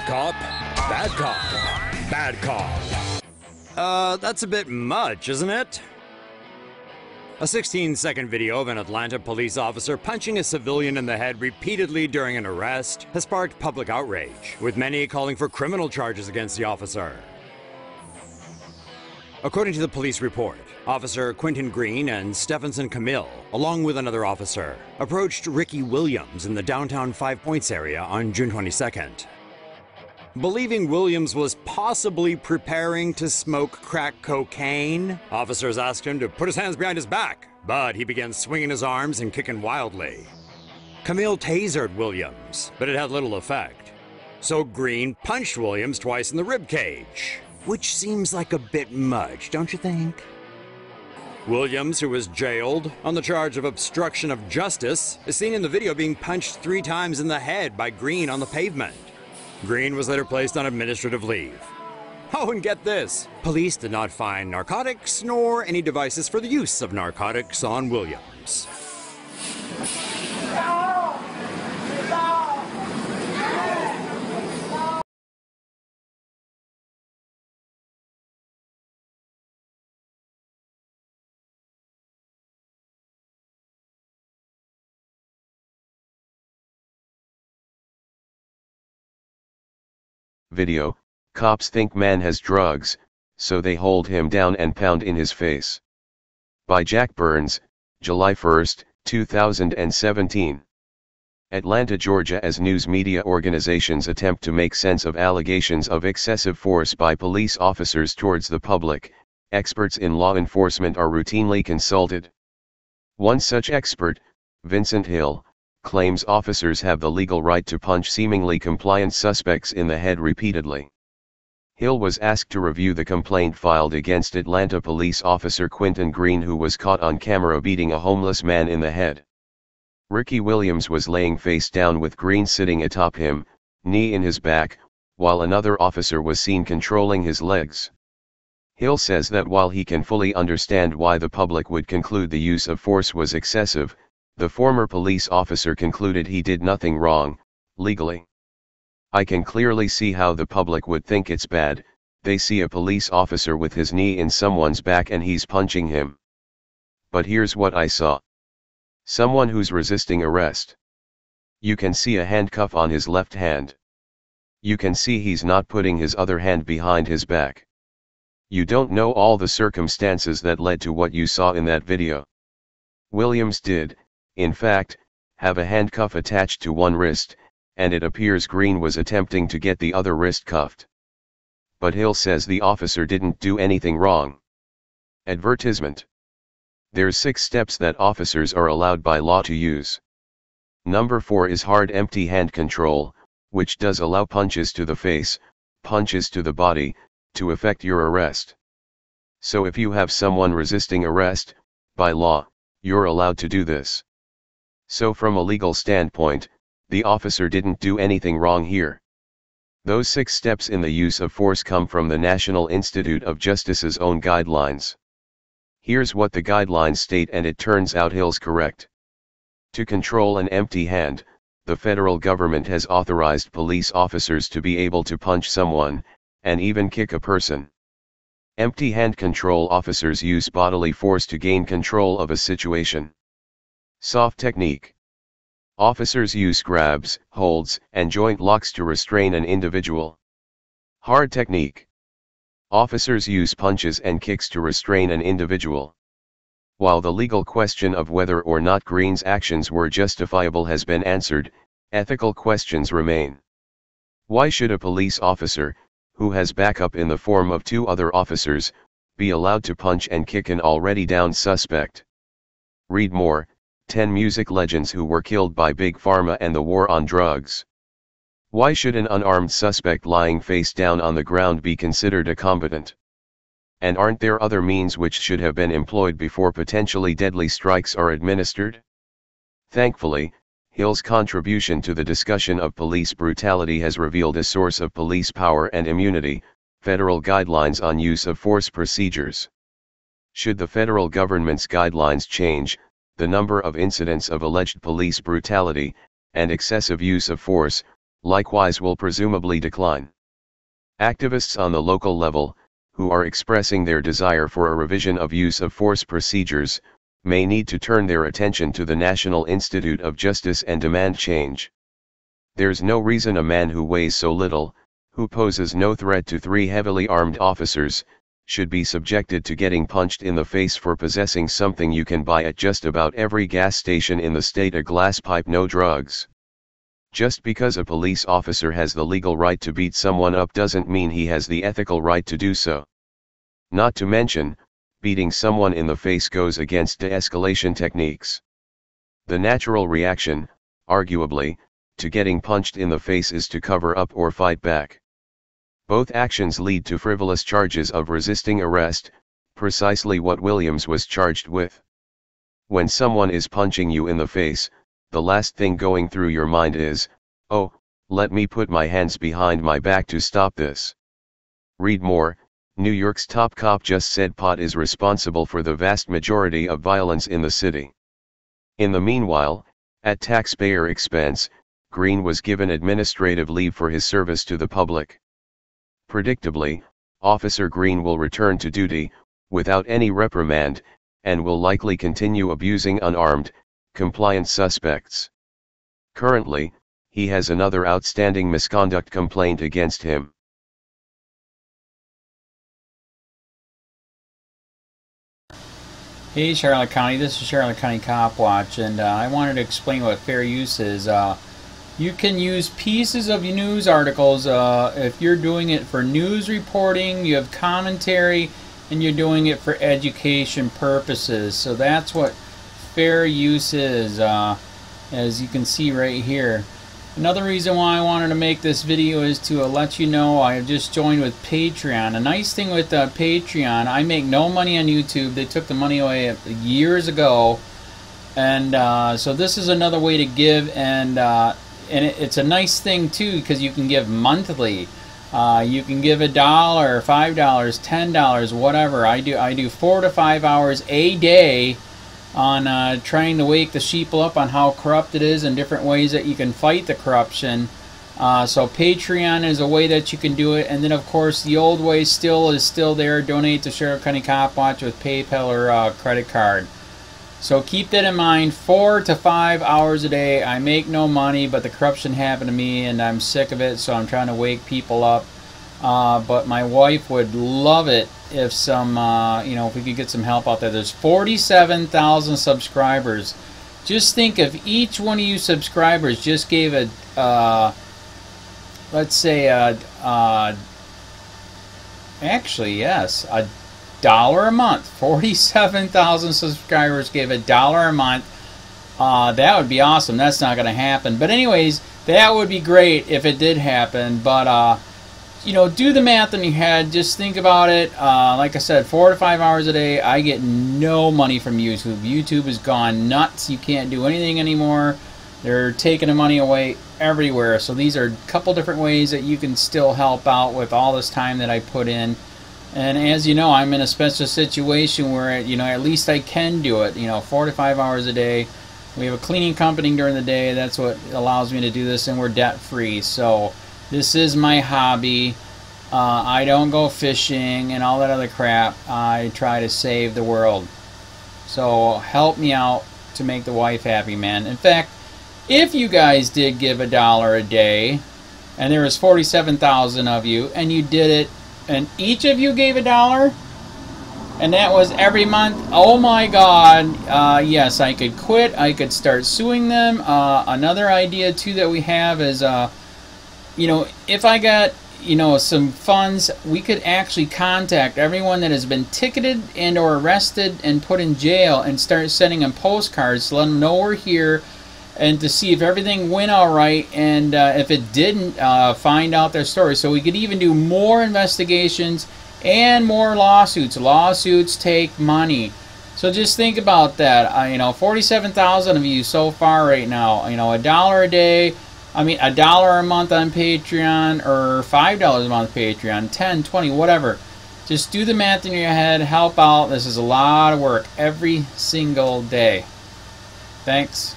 cop, bad cop, bad cop. That's a bit much, isn't it? A 16-second video of an Atlanta police officer punching a civilian in the head repeatedly during an arrest has sparked public outrage, with many calling for criminal charges against the officer. According to the police report, Officer Quentin Green and Stephenson Camille, along with another officer, approached Ricky Williams in the downtown Five Points area on June 22nd. Believing Williams was possibly preparing to smoke crack cocaine, officers asked him to put his hands behind his back, but he began swinging his arms and kicking wildly. Camille tasered Williams, but it had little effect. So Green punched Williams twice in the ribcage, which seems like a bit much, don't you think? Williams, who was jailed on the charge of obstruction of justice, is seen in the video being punched 3 times in the head by Green on the pavement. Green was later placed on administrative leave. Oh, and get this, police did not find narcotics nor any devices for the use of narcotics on Williams. Video, cops think man has drugs, so they hold him down and pound in his face. By Jack Burns, July 1, 2017. Atlanta, Georgia. As news media organizations attempt to make sense of allegations of excessive force by police officers towards the public, experts in law enforcement are routinely consulted. One such expert, Vincent Hill, claims officers have the legal right to punch seemingly compliant suspects in the head repeatedly. Hill was asked to review the complaint filed against Atlanta police officer Quentin Green, who was caught on camera beating a homeless man in the head. Ricky Williams was laying face down with Green sitting atop him, knee in his back, while another officer was seen controlling his legs. Hill says that while he can fully understand why the public would conclude the use of force was excessive, the former police officer concluded he did nothing wrong, legally. I can clearly see how the public would think it's bad. They see a police officer with his knee in someone's back and he's punching him. But here's what I saw. Someone who's resisting arrest. You can see a handcuff on his left hand. You can see he's not putting his other hand behind his back. You don't know all the circumstances that led to what you saw in that video. Williams did, in fact, have a handcuff attached to one wrist, and it appears Green was attempting to get the other wrist cuffed. But Hill says the officer didn't do anything wrong. Advertisement. There's 6 steps that officers are allowed by law to use. Number 4 is hard empty hand control, which does allow punches to the face, punches to the body, to effect your arrest. So if you have someone resisting arrest, by law, you're allowed to do this. So from a legal standpoint, the officer didn't do anything wrong here. Those 6 steps in the use of force come from the National Institute of Justice's own guidelines. Here's what the guidelines state, and it turns out Hill's correct. To control an empty hand, the federal government has authorized police officers to be able to punch someone, and even kick a person. Empty hand control officers use bodily force to gain control of a situation. Soft technique. Officers use grabs, holds, and joint locks to restrain an individual. Hard technique. Officers use punches and kicks to restrain an individual. While the legal question of whether or not Green's actions were justifiable has been answered, ethical questions remain. Why should a police officer, who has backup in the form of 2 other officers, be allowed to punch and kick an already down suspect? Read more. 10 music legends who were killed by Big Pharma and the war on drugs. Why should an unarmed suspect lying face down on the ground be considered a combatant? And aren't there other means which should have been employed before potentially deadly strikes are administered? Thankfully, Hill's contribution to the discussion of police brutality has revealed a source of police power and immunity: federal guidelines on use of force procedures. Should the federal government's guidelines change, the number of incidents of alleged police brutality and excessive use of force likewise will presumably decline. Activists on the local level, who are expressing their desire for a revision of use of force procedures, may need to turn their attention to the National Institute of Justice and demand change. There's no reason a man who weighs so little, who poses no threat to 3 heavily armed officers, should be subjected to getting punched in the face for possessing something you can buy at just about every gas station in the state, a glass pipe, no drugs. Just because a police officer has the legal right to beat someone up doesn't mean he has the ethical right to do so. Not to mention, beating someone in the face goes against de-escalation techniques. The natural reaction, arguably, to getting punched in the face is to cover up or fight back. Both actions lead to frivolous charges of resisting arrest, precisely what Williams was charged with. When someone is punching you in the face, the last thing going through your mind is, "Oh, let me put my hands behind my back to stop this." Read more. New York's top cop just said pot is responsible for the vast majority of violence in the city. In the meanwhile, at taxpayer expense, Green was given administrative leave for his service to the public. Predictably, Officer Green will return to duty, without any reprimand, and will likely continue abusing unarmed, compliant suspects. Currently, he has another outstanding misconduct complaint against him. Hey Charlotte County, this is Charlotte County Cop Watch, and I wanted to explain what fair use is. You can use pieces of news articles if you're doing it for news reporting, you have commentary, and you're doing it for education purposes. So that's what fair use is, as you can see right here. Another reason why I wanted to make this video is to let you know I just joined with Patreon. A nice thing with Patreon, I make no money on YouTube. They took the money away years ago, and so this is another way to give, and it's a nice thing too because you can give monthly. You can give $1, $5, $10, whatever. I do 4 to 5 hours a day on trying to wake the sheeple up on how corrupt it is and different ways that you can fight the corruption. So Patreon is a way that you can do it, and then of course the old way is still there. Donate to Charlotte County Cop Watch with PayPal or credit card. So keep that in mind. 4 to 5 hours a day. I make no money, but the corruption happened to me and I'm sick of it, so I'm trying to wake people up. But my wife would love it if if we could get some help out there. There's 47,000 subscribers. Just think if each one of you subscribers just gave let's say actually yes, $1 a month. 47,000 subscribers gave $1 a month. That would be awesome. That's not going to happen. But anyways, that would be great if it did happen. But do the math in your head. Just think about it. Like I said, 4 to 5 hours a day. I get no money from YouTube. YouTube has gone nuts. You can't do anything anymore. They're taking the money away everywhere. So these are a couple different ways that you can still help out with all this time that I put in. And as you know, I'm in a special situation where, at least I can do it. 4 to 5 hours a day. We have a cleaning company during the day. That's what allows me to do this, and we're debt-free. So this is my hobby. I don't go fishing and all that other crap. I try to save the world. So help me out to make the wife happy, man. In fact, if you guys did give $1 a day, and there was 47,000 of you, and you did it, and each of you gave $1, and that was every month, oh my God, yes, I could quit. I could start suing them. Another idea too that we have is, if I got, some funds, we could actually contact everyone that has been ticketed and or arrested and put in jail and start sending them postcards to let them know we're here, and to see if everything went all right, and if it didn't, find out their story. So we could even do more investigations and more lawsuits. Lawsuits take money. So just think about that. 47,000 of you so far right now. $1 a day. $1 a month on Patreon, or $5 a month Patreon, 10, 20, whatever. Just do the math in your head. Help out. This is a lot of work every single day. Thanks.